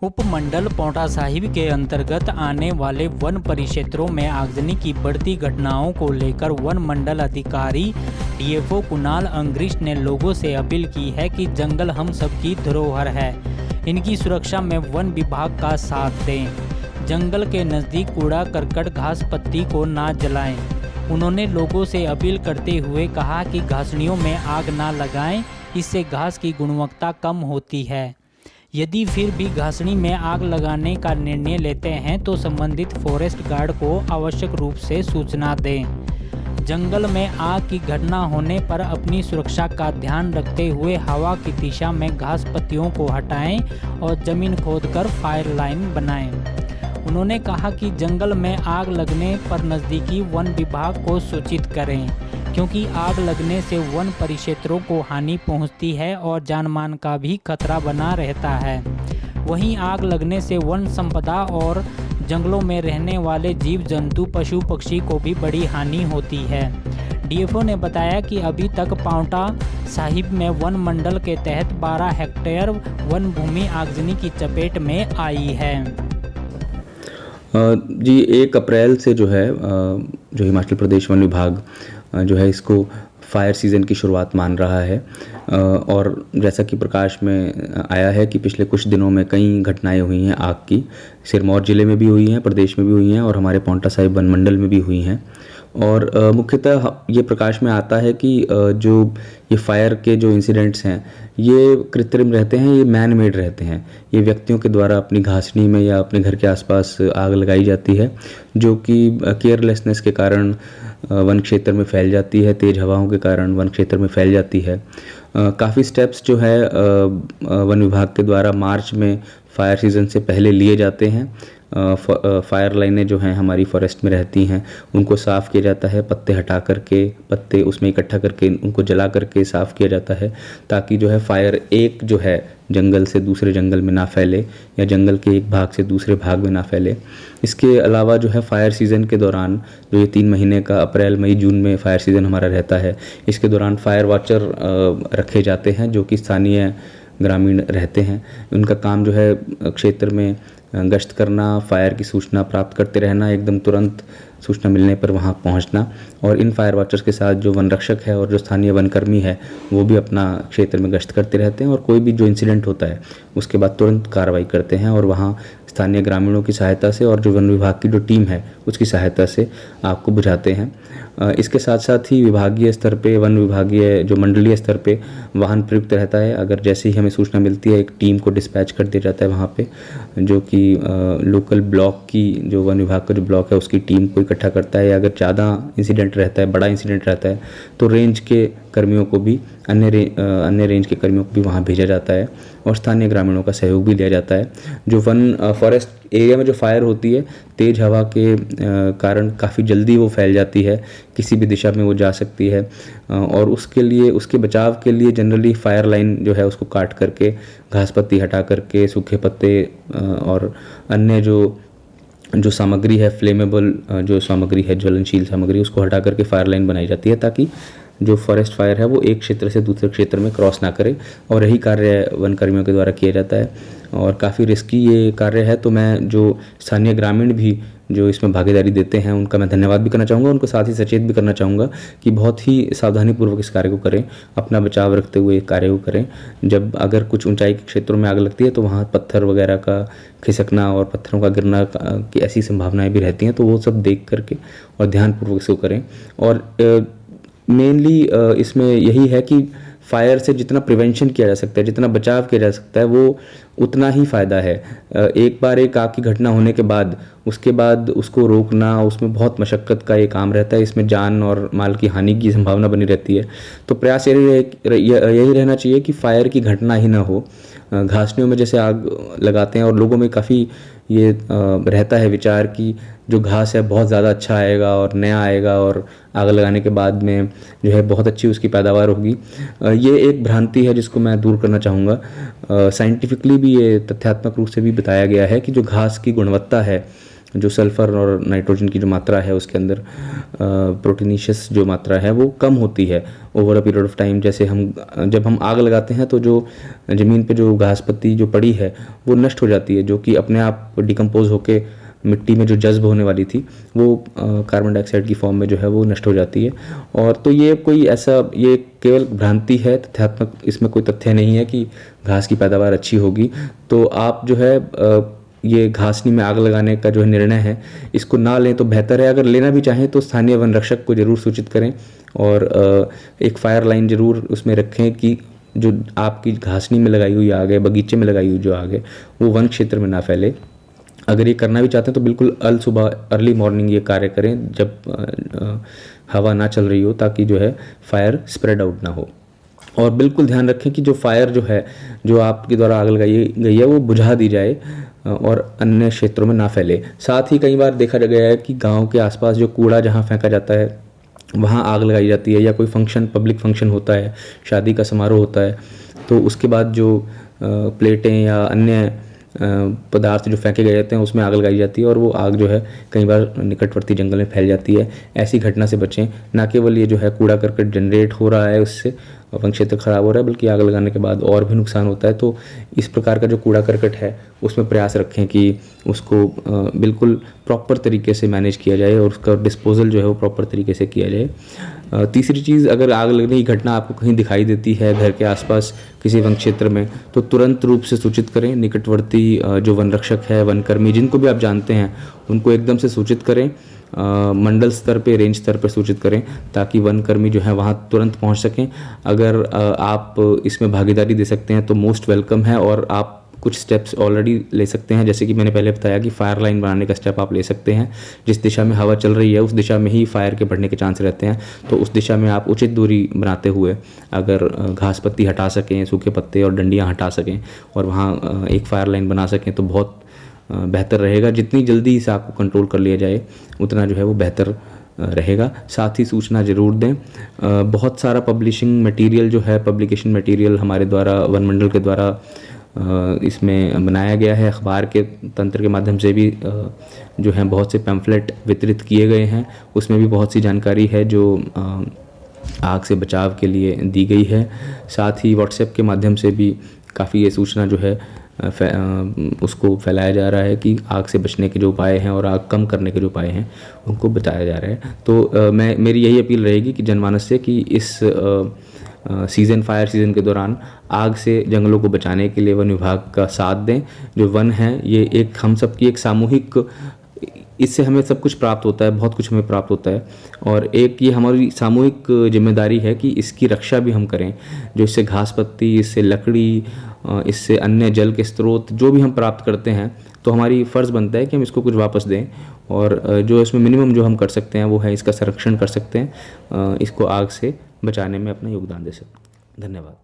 उपमंडल पांवटा साहिब के अंतर्गत आने वाले वन परिक्षेत्रों में आगजनी की बढ़ती घटनाओं को लेकर वन मंडल अधिकारी डीएफओ कुणाल अंग्रिश ने लोगों से अपील की है कि जंगल हम सबकी धरोहर है, इनकी सुरक्षा में वन विभाग का साथ दें। जंगल के नज़दीक कूड़ा करकट घास पत्ती को ना जलाएं। उन्होंने लोगों से अपील करते हुए कहा कि घासनियों में आग ना लगाएं, इससे घास की गुणवत्ता कम होती है। यदि फिर भी घासनी में आग लगाने का निर्णय लेते हैं तो संबंधित फॉरेस्ट गार्ड को आवश्यक रूप से सूचना दें। जंगल में आग की घटना होने पर अपनी सुरक्षा का ध्यान रखते हुए हवा की दिशा में घास पत्तियों को हटाएं और जमीन खोदकर फायर लाइन बनाएं। उन्होंने कहा कि जंगल में आग लगने पर नज़दीकी वन विभाग को सूचित करें, क्योंकि आग लगने से वन परिक्षेत्रों को हानि पहुंचती है और जानमाल का भी खतरा बना रहता है। वहीं आग लगने से वन संपदा और जंगलों में रहने वाले जीव जंतु पशु पक्षी को भी बड़ी हानि होती है। डीएफओ ने बताया कि अभी तक पांवटा साहिब में वन मंडल के तहत 12 हेक्टेयर वन भूमि आगजनी की चपेट में आई है। जी 1 अप्रैल से जो है जो हिमाचल प्रदेश वन विभाग जो है इसको फायर सीज़न की शुरुआत मान रहा है। और जैसा कि प्रकाश में आया है कि पिछले कुछ दिनों में कई घटनाएं हुई हैं आग की, सिरमौर ज़िले में भी हुई हैं, प्रदेश में भी हुई हैं और हमारे पांवटा साहिब वन मंडल में भी हुई हैं। और मुख्यतः ये प्रकाश में आता है कि जो ये फायर के जो इंसिडेंट्स हैं ये कृत्रिम रहते हैं, ये मैन मेड रहते हैं। ये व्यक्तियों के द्वारा अपनी घासनी में या अपने घर के आसपास आग लगाई जाती है, जो कि केयरलेसनेस के कारण वन क्षेत्र में फैल जाती है, तेज़ हवाओं के कारण वन क्षेत्र में फैल जाती है। काफ़ी स्टेप्स जो है वन विभाग के द्वारा मार्च में फायर सीज़न से पहले लिए जाते हैं। फायर लाइनें जो हैं हमारी फॉरेस्ट में रहती हैं उनको साफ़ किया जाता है, पत्ते हटा करके, पत्ते उसमें इकट्ठा करके उनको जला करके साफ़ किया जाता है, ताकि जो है फायर एक जो है जंगल से दूसरे जंगल में ना फैले या जंगल के एक भाग से दूसरे भाग में ना फैले। इसके अलावा जो है फायर सीज़न के दौरान जो ये 3 महीने का अप्रैल मई जून में फायर सीज़न हमारा रहता है, इसके दौरान फायर वॉचर रखे जाते हैं जो कि स्थानीय ग्रामीण रहते हैं। उनका काम जो है क्षेत्र में गश्त करना, फायर की सूचना प्राप्त करते रहना, एकदम तुरंत सूचना मिलने पर वहां पहुंचना। और इन फायर वॉचर्स के साथ जो वन रक्षक है और जो स्थानीय वनकर्मी है वो भी अपना क्षेत्र में गश्त करते रहते हैं और कोई भी जो इंसिडेंट होता है उसके बाद तुरंत कार्रवाई करते हैं और वहाँ स्थानीय ग्रामीणों की सहायता से और जो वन विभाग की जो टीम है उसकी सहायता से आग को बुझाते हैं। इसके साथ साथ ही विभागीय स्तर पे, वन विभागीय जो मंडलीय स्तर पे वाहन प्रयुक्त रहता है। अगर जैसे ही हमें सूचना मिलती है एक टीम को डिस्पैच कर दिया जाता है वहाँ पे, जो कि लोकल ब्लॉक की जो वन विभाग का जो ब्लॉक है उसकी टीम को इकट्ठा करता है। अगर ज़्यादा इंसिडेंट रहता है, बड़ा इंसिडेंट रहता है तो रेंज के कर्मियों को भी, अन्य रेंज के कर्मियों को भी वहाँ भेजा जाता है और स्थानीय ग्रामीणों का सहयोग भी लिया जाता है। जो वन फॉरेस्ट एरिया में जो फायर होती है तेज़ हवा के कारण काफ़ी जल्दी वो फैल जाती है, किसी भी दिशा में वो जा सकती है और उसके लिए, उसके बचाव के लिए जनरली फायर लाइन जो है उसको काट करके, घास पत्ती हटा करके, सूखे पत्ते और अन्य जो सामग्री है, फ्लेमेबल जो सामग्री है, ज्वलनशील सामग्री, उसको हटा करके फायर लाइन बनाई जाती है ताकि जो फॉरेस्ट फायर है वो एक क्षेत्र से दूसरे क्षेत्र में क्रॉस ना करे। और यही कार्य वन कर्मियों के द्वारा किया जाता है और काफ़ी रिस्की ये कार्य है। तो मैं जो स्थानीय ग्रामीण भी जो इसमें भागीदारी देते हैं उनका मैं धन्यवाद भी करना चाहूँगा, उनको साथ ही सचेत भी करना चाहूँगा कि बहुत ही सावधानीपूर्वक इस कार्य को करें, अपना बचाव रखते हुए कार्य को करें। जब अगर कुछ ऊंचाई के क्षेत्रों में आग लगती है तो वहाँ पत्थर वगैरह का खिसकना और पत्थरों का गिरना की ऐसी संभावनाएँ भी रहती हैं, तो वो सब देख करके और ध्यानपूर्वक इसको करें। और मेनली इसमें यही है कि फायर से जितना प्रिवेंशन किया जा सकता है, जितना बचाव किया जा सकता है वो उतना ही फ़ायदा है। एक बार एक आग की घटना होने के बाद उसके बाद उसको रोकना, उसमें बहुत मशक्क़त का ये काम रहता है, इसमें जान और माल की हानि की संभावना बनी रहती है। तो प्रयास यही रहना चाहिए कि फायर की घटना ही ना हो। घासनियों में जैसे आग लगाते हैं और लोगों में काफ़ी ये रहता है विचार कि जो घास है बहुत ज़्यादा अच्छा आएगा और नया आएगा और आग लगाने के बाद में जो है बहुत अच्छी उसकी पैदावार होगी। ये एक भ्रांति है जिसको मैं दूर करना चाहूँगा। साइंटिफिकली भी ये तथ्यात्मक रूप से भी बताया गया है कि जो घास की गुणवत्ता है जो सल्फ़र और नाइट्रोजन की जो मात्रा है उसके अंदर प्रोटीनीशियस जो मात्रा है वो कम होती है over a period of time. जैसे जब हम आग लगाते हैं तो जो ज़मीन पे जो घास पत्ती जो पड़ी है वो नष्ट हो जाती है, जो कि अपने आप डिकम्पोज होके मिट्टी में जो जज्ब होने वाली थी वो कार्बन डाइऑक्साइड की फॉर्म में जो है वो नष्ट हो जाती है। और तो ये केवल भ्रांति है, तथ्यात्मक इसमें कोई तथ्य नहीं है कि घास की पैदावार अच्छी होगी। तो आप जो है ये घासनी में आग लगाने का जो है निर्णय है इसको ना लें तो बेहतर है। अगर लेना भी चाहें तो स्थानीय वन रक्षक को ज़रूर सूचित करें और एक फायर लाइन ज़रूर उसमें रखें कि जो आपकी घासनी में लगाई हुई आग है, बगीचे में लगाई हुई जो आग है वो वन क्षेत्र में ना फैले। अगर ये करना भी चाहते हैं तो बिल्कुल सुबह अर्ली मॉर्निंग ये कार्य करें जब हवा ना चल रही हो, ताकि जो है फायर स्प्रेड आउट ना हो। और बिल्कुल ध्यान रखें कि जो फायर जो है जो आपके द्वारा आग लगाई गई है वो बुझा दी जाए और अन्य क्षेत्रों में ना फैले। साथ ही कई बार देखा गया है कि गांव के आसपास जो कूड़ा जहां फेंका जाता है वहां आग लगाई जाती है, या कोई फंक्शन, पब्लिक फंक्शन होता है, शादी का समारोह होता है, तो उसके बाद जो प्लेटें या अन्य पदार्थ जो फेंके गए जाते हैं उसमें आग लगाई जाती है और वो आग जो है कई बार निकटवर्ती जंगल में फैल जाती है। ऐसी घटना से बचें। ना केवल ये जो है कूड़ा करकट जनरेट हो रहा है उससे वन क्षेत्र खराब हो रहा है, बल्कि आग लगाने के बाद और भी नुकसान होता है। तो इस प्रकार का जो कूड़ा करकट है उसमें प्रयास रखें कि उसको बिल्कुल प्रॉपर तरीके से मैनेज किया जाए और उसका डिस्पोजल जो है वो प्रॉपर तरीके से किया जाए। तीसरी चीज़, अगर आग लगने की घटना आपको कहीं दिखाई देती है घर के आसपास किसी वन क्षेत्र में, तो तुरंत रूप से सूचित करें। निकटवर्ती जो वन रक्षक है, वनकर्मी, जिनको भी आप जानते हैं, उनको एकदम से सूचित करें। मंडल स्तर पे, रेंज स्तर पर सूचित करें ताकि वनकर्मी जो है वहाँ तुरंत पहुँच सकें। अगर आप इसमें भागीदारी दे सकते हैं तो मोस्ट वेलकम है और आप कुछ स्टेप्स ऑलरेडी ले सकते हैं। जैसे कि मैंने पहले बताया कि फायर लाइन बनाने का स्टेप आप ले सकते हैं। जिस दिशा में हवा चल रही है उस दिशा में ही फायर के बढ़ने के चांस रहते हैं, तो उस दिशा में आप उचित दूरी बनाते हुए अगर घास पत्ती हटा सकें, सूखे पत्ते और डंडियाँ हटा सकें और वहाँ एक फायर लाइन बना सकें तो बहुत बेहतर रहेगा। जितनी जल्दी इस आग को कंट्रोल कर लिया जाए उतना जो है वो बेहतर रहेगा। साथ ही सूचना ज़रूर दें। बहुत सारा पब्लिशिंग मटेरियल जो है, पब्लिकेशन मटेरियल हमारे द्वारा, वन मंडल के द्वारा इसमें बनाया गया है। अखबार के तंत्र के माध्यम से भी जो है बहुत से पैम्फलेट वितरित किए गए हैं। उसमें भी बहुत सी जानकारी है जो आग से बचाव के लिए दी गई है। साथ ही व्हाट्सएप के माध्यम से भी काफ़ी ये सूचना जो है उसको फैलाया जा रहा है कि आग से बचने के जो उपाय हैं और आग कम करने के जो उपाय हैं उनको बताया जा रहा है। तो मेरी यही अपील रहेगी कि जनमानस से कि इस फायर सीज़न के दौरान आग से जंगलों को बचाने के लिए वन विभाग का साथ दें। जो वन है ये एक हम सब की एक सामूहिक, इससे हमें सब कुछ प्राप्त होता है, बहुत कुछ हमें प्राप्त होता है और एक ये हमारी सामूहिक जिम्मेदारी है कि इसकी रक्षा भी हम करें। जो इससे घास पत्ती, इससे लकड़ी, इससे अन्य जल के स्रोत जो भी हम प्राप्त करते हैं, तो हमारी फ़र्ज़ बनता है कि हम इसको कुछ वापस दें और जो इसमें मिनिमम जो हम कर सकते हैं वो है इसका संरक्षण कर सकते हैं, इसको आग से बचाने में अपना योगदान दे सकते हैं। धन्यवाद।